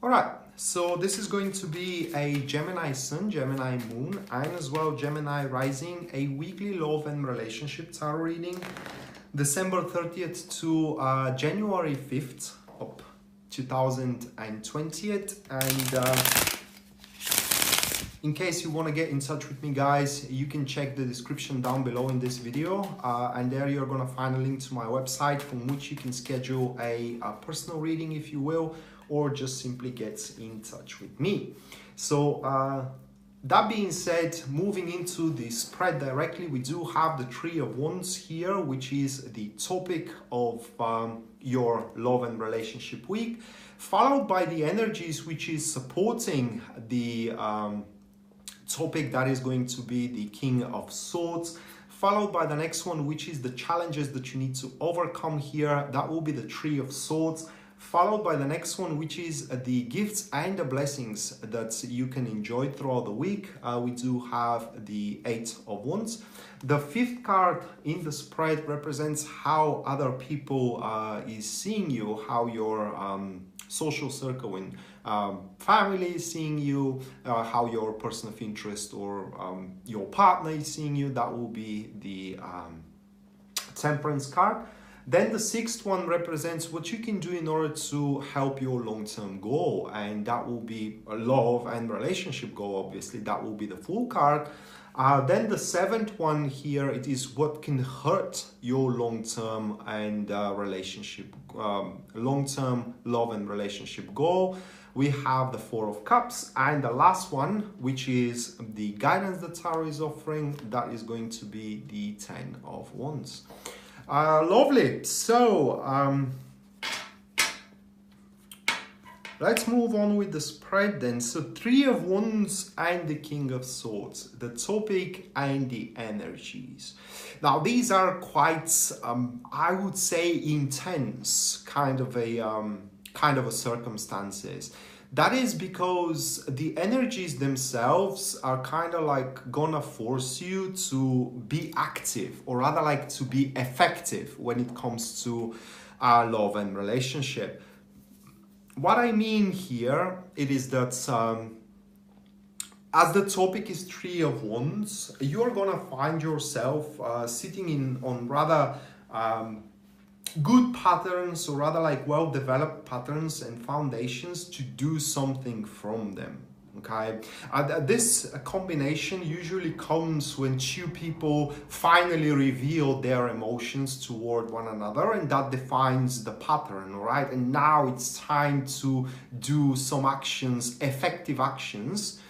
All right, so this is going to be a Gemini Sun, Gemini Moon, and as well Gemini Rising, a weekly love and relationship tarot reading, December 30th to January 5th of 2020. And in case you want to get in touch with me, guys, you can check the description down below in this video, and there you're going to find a link to my website from which you can schedule a personal reading, if you will, or just simply get in touch with me. So that being said, moving into the spread directly, we do have the Three of Wands here, which is the topic of your love and relationship week, followed by the energies which is supporting the topic that is going to be the King of Swords, followed by the next one, which is the challenges that you need to overcome here. That will be the Three of Swords, followed by the next one, which is the gifts and the blessings that you can enjoy throughout the week. We do have the Eight of Wands. The fifth card in the spread represents how other people is seeing you, how your social circle and family is seeing you, how your person of interest or your partner is seeing you. That will be the Temperance card. Then the sixth one represents what you can do in order to help your long-term goal, and that will be a love and relationship goal. Obviously, that will be the Fool card. Then the seventh one here, it is what can hurt your long-term and long-term love and relationship goal. We have the Four of Cups, and the last one, which is the guidance that Tarot is offering, that is going to be the Ten of Wands. Lovely. So let's move on with the spread then. So Three of Wands and the King of Swords, the topic and the energies. Now these are quite I would say intense kind of a circumstances. That is because the energies themselves are kind of like gonna force you to be active, or rather like to be effective when it comes to love and relationship. What I mean here, it is that as the topic is Three of Wands, you're gonna find yourself sitting on rather good patterns, or rather like well-developed patterns and foundations to do something from them. Okay, this combination usually comes when two people finally reveal their emotions toward one another, and that defines the pattern, right? And now it's time to do some actions, effective actions,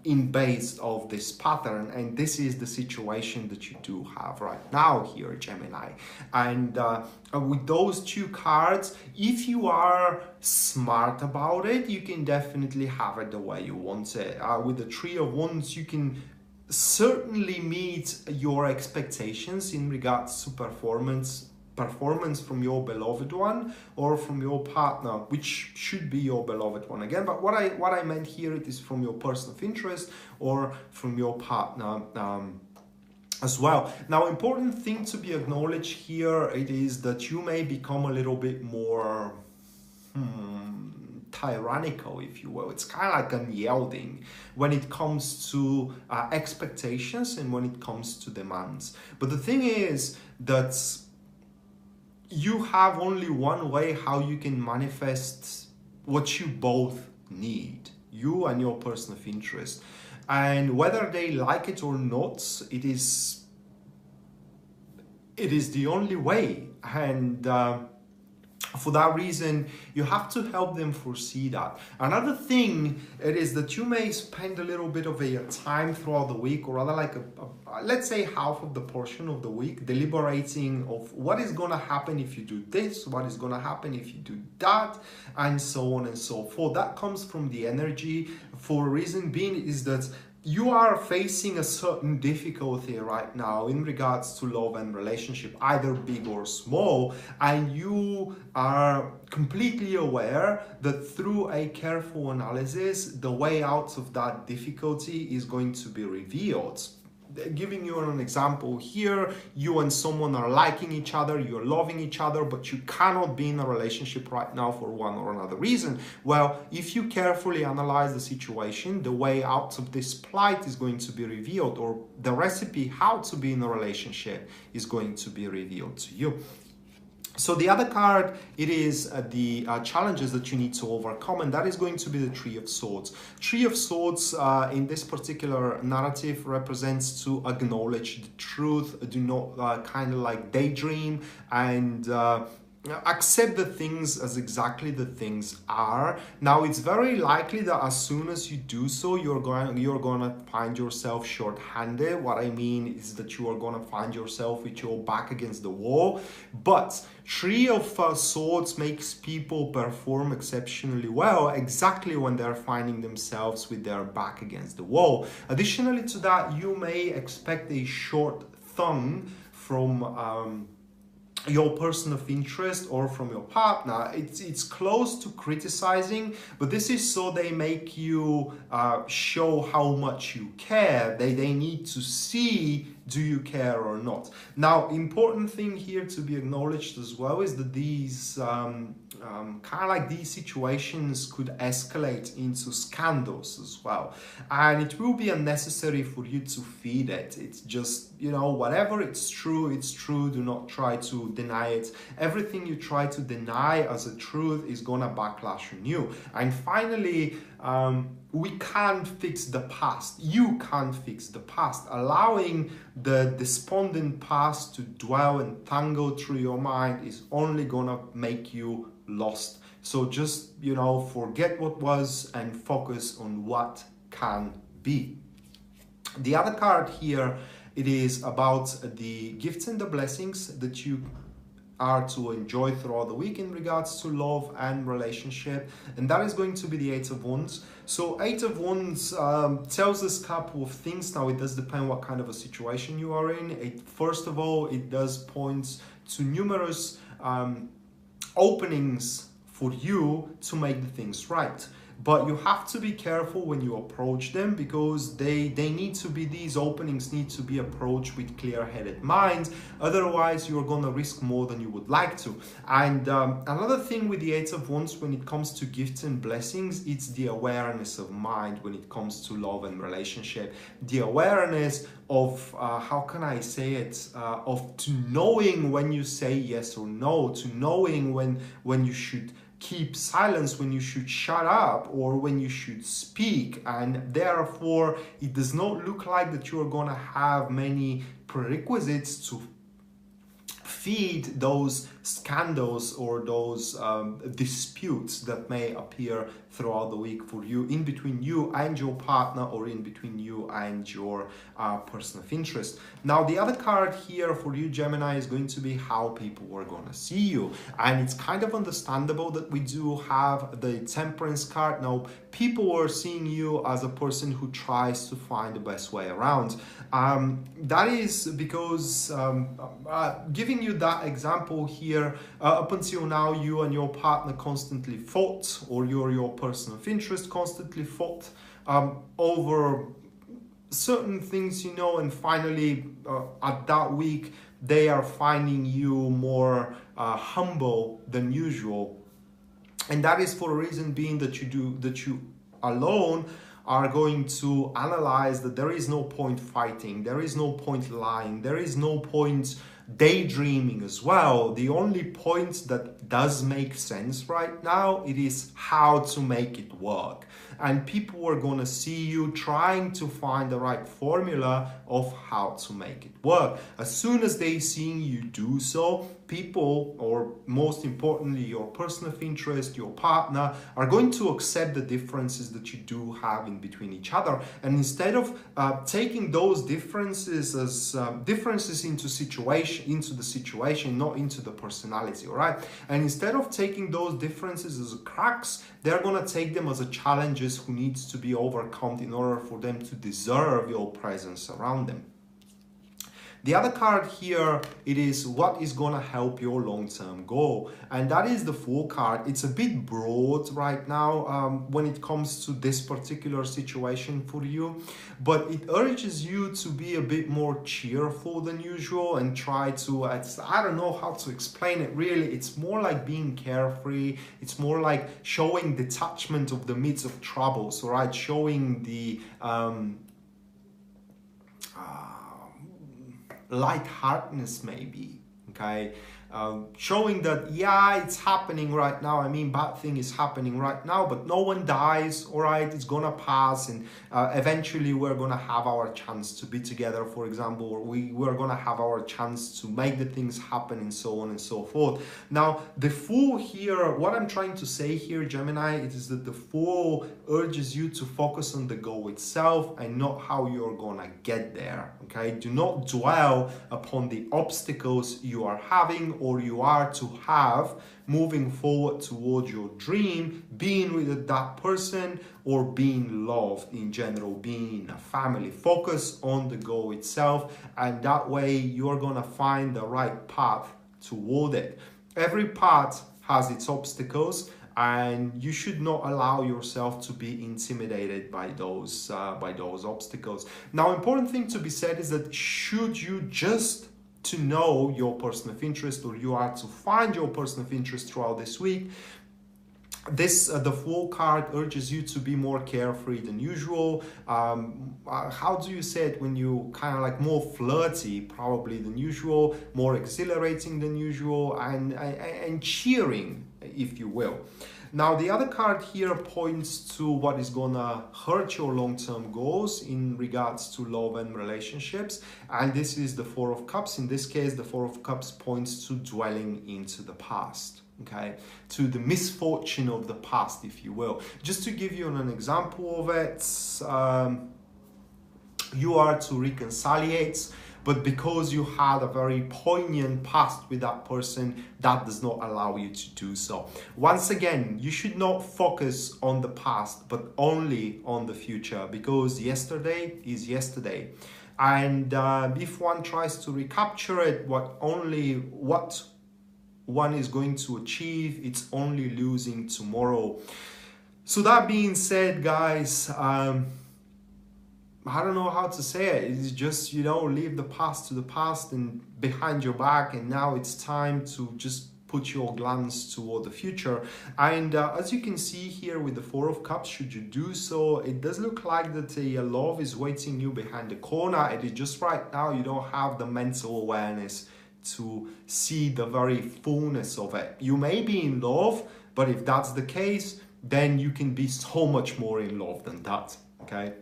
in base of this pattern. And this is the situation that you do have right now here, Gemini. And with those two cards, if you are smart about it, you can definitely have it the way you want it. With the Three of Wands, you can certainly meet your expectations in regards to performance from your beloved one or from your partner, which should be your beloved one again. But what I meant here, it is from your person of interest or from your partner as well. Now, important thing to be acknowledged here, it is that you may become a little bit more tyrannical, if you will. It's kind of like unyielding when it comes to expectations and when it comes to demands. But the thing is that you have only one way how you can manifest what you both need, you and your person of interest. And whether they like it or not, it is the only way. And for that reason, you have to help them foresee that. Another thing, it is that you may spend a little bit of a time throughout the week, or rather like let's say half of the portion of the week, deliberating of what is going to happen if you do this, what is going to happen if you do that, and so on and so forth. That comes from the energy, for a reason being is that you are facing a certain difficulty right now in regards to love and relationship, either big or small, and you are completely aware that through a careful analysis, the way out of that difficulty is going to be revealed. giving you an example here, you and someone are liking each other, you're loving each other, but you cannot be in a relationship right now for one or another reason. Well, if you carefully analyze the situation, the way out of this plight is going to be revealed, or the recipe how to be in a relationship is going to be revealed to you. So the other card, it is the challenges that you need to overcome, and that is going to be the Tree of Swords. Tree of Swords in this particular narrative represents to acknowledge the truth, do not kind of like daydream, and accept the things as exactly the things are. Now, it's very likely that as soon as you do so, you're gonna find yourself short-handed. What I mean is that you are gonna find yourself with your back against the wall. But Tree of Swords makes people perform exceptionally well exactly when they're finding themselves with their back against the wall. Additionally to that, you may expect a short tongue from your person of interest or from your partner. It's close to criticizing, but this is so they make you show how much you care. They need to see, do you care or not? Now, important thing here to be acknowledged as well is that these kind of like these situations could escalate into scandals as well, and it will be unnecessary for you to feed it. It's just, you know, whatever it's true, it's true. Do not try to deny it. Everything you try to deny as a truth is gonna backlash on you. And finally, we can't fix the past. You can't fix the past. Allowing the despondent past to dwell and tangle through your mind is only gonna make you lost. So just, you know, forget what was and focus on what can be. The other card here, it is about the gifts and the blessings that you are to enjoy throughout the week in regards to love and relationship, and that is going to be the Eight of Wands. So Eight of Wands tells us a couple of things. Now, it does depend what kind of a situation you are in. First of all, it does point to numerous openings for you to make the things right. But you have to be careful when you approach them, because they need to be, these openings need to be approached with clear-headed minds. Otherwise, you're going to risk more than you would like to. And another thing with the Eight of Wands when it comes to gifts and blessings, it's the awareness of mind when it comes to love and relationship. The awareness of, how can I say it, of to knowing when you say yes or no, to knowing when you should keep silence, when you should shut up, or when you should speak. And therefore, it does not look like that you are going to have many prerequisites to feed those scandals or those disputes that may appear throughout the week for you, in between you and your partner, or in between you and your person of interest. Now, the other card here for you, Gemini, is going to be how people are going to see you. And it's kind of understandable that we do have the Temperance card. Now, people are seeing you as a person who tries to find the best way around. That is because, giving you that example here, up until now, you and your partner constantly fought, or your person of interest constantly fought over certain things, you know, and finally at that week, they are finding you more humble than usual. And that is for a reason being that you alone are going to analyze that there is no point fighting, there is no point lying, there is no point daydreaming as well. The only point that does make sense right now, it is how to make it work. And people are going to see you trying to find the right formula of how to make it work. As soon as they see you do so, people, or most importantly, your person of interest, your partner, are going to accept the differences that you do have in between each other. And instead of taking those differences as differences into the situation, not into the personality, all right? And instead of taking those differences as cracks, they're going to take them as a challenges who needs to be overcome in order for them to deserve your presence around them. The other card here, it is what is gonna help your long-term goal, and that is the Fool card. It's a bit broad right now when it comes to this particular situation for you, but it urges you to be a bit more cheerful than usual and try to, I don't know how to explain it really. It's more like being carefree. It's more like showing detachment of the midst of troubles, right? Showing the lightheartedness maybe, okay? Showing that, yeah, it's happening right now. I mean, bad thing is happening right now, but no one dies, all right? It's gonna pass, and eventually we're gonna have our chance to be together, for example, or we're gonna have our chance to make the things happen, and so on and so forth. Now, the Fool here, what I'm trying to say here, Gemini, it is that the Fool urges you to focus on the goal itself and not how you're gonna get there, okay? Do not dwell upon the obstacles you are having or you are to have moving forward towards your dream, being with that person or being loved in general, being in a family. Focus on the goal itself, and that way you're gonna find the right path toward it. Every path has its obstacles, and you should not allow yourself to be intimidated by those obstacles. Now, important thing to be said is that should you just to know your person of interest, or you are to find your person of interest throughout this week, the Fool card urges you to be more carefree than usual. How do you say it when you kind of like more flirty probably than usual, more exhilarating than usual, and cheering, if you will. Now, the other card here points to what is gonna hurt your long-term goals in regards to love and relationships, and this is the Four of Cups. In this case, the Four of Cups points to dwelling into the past, okay, to the misfortune of the past, if you will. Just to give you an example of it, you are to reconciliate, but because you had a very poignant past with that person, that does not allow you to do so. Once again, you should not focus on the past, but only on the future, because yesterday is yesterday. And if one tries to recapture it, what one is going to achieve, it's only losing tomorrow. So that being said, guys, I don't know how to say it. It's just, you know, leave the past to the past and behind your back, and now it's time to just put your glance toward the future. And as you can see here with the Four of Cups, should you do so, it does look like that a love is waiting you behind the corner. It is just right now you don't have the mental awareness to see the very fullness of it. You may be in love, but if that's the case, then you can be so much more in love than that, okay?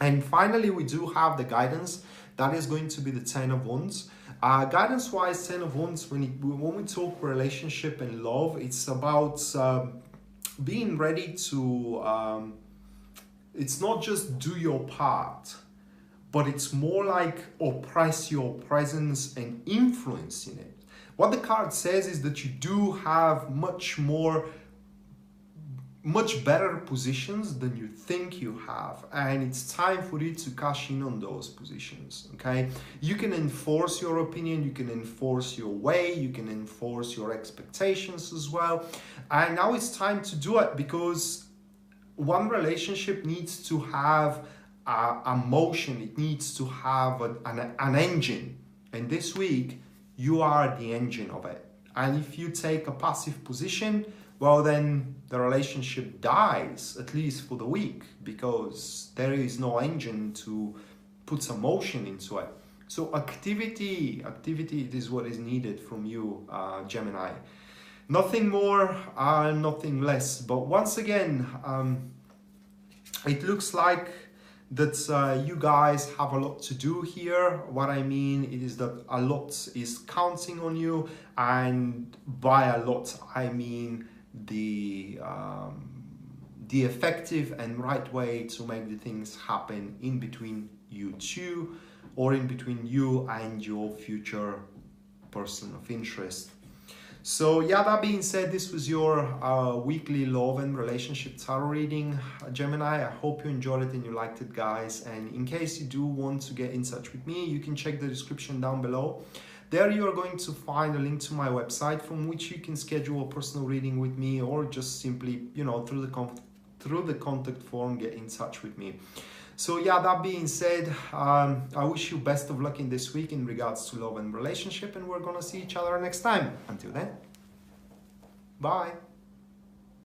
And finally, we do have the guidance. That is going to be the Ten of Wands. Guidance-wise, Ten of Wands, when we talk relationship and love, it's about being ready to, it's not just do your part, but it's more like oppress your presence and influence in it. What the card says is that you do have much better positions than you think you have, and it's time for you to cash in on those positions, okay? You can enforce your opinion, you can enforce your way, you can enforce your expectations as well, and now it's time to do it, because one relationship needs to have a motion, it needs to have an engine, and this week you are the engine of it. And if you take a passive position, well, then the relationship dies, at least for the week, because there is no engine to put some motion into it. So activity it is what is needed from you, Gemini. Nothing more, nothing less. But once again, it looks like that you guys have a lot to do here. What I mean is that a lot is counting on you, and by a lot I mean the effective and right way to make the things happen in between you two, or in between you and your future person of interest. So yeah, that being said, this was your weekly love and relationship tarot reading, Gemini. I hope you enjoyed it and you liked it, guys. And in case you do want to get in touch with me, you can check the description down below. There you are going to find a link to my website from which you can schedule a personal reading with me, or just simply, you know, through the contact form, get in touch with me. So yeah, that being said, I wish you best of luck in this week in regards to love and relationship, and we're gonna see each other next time. Until then, bye.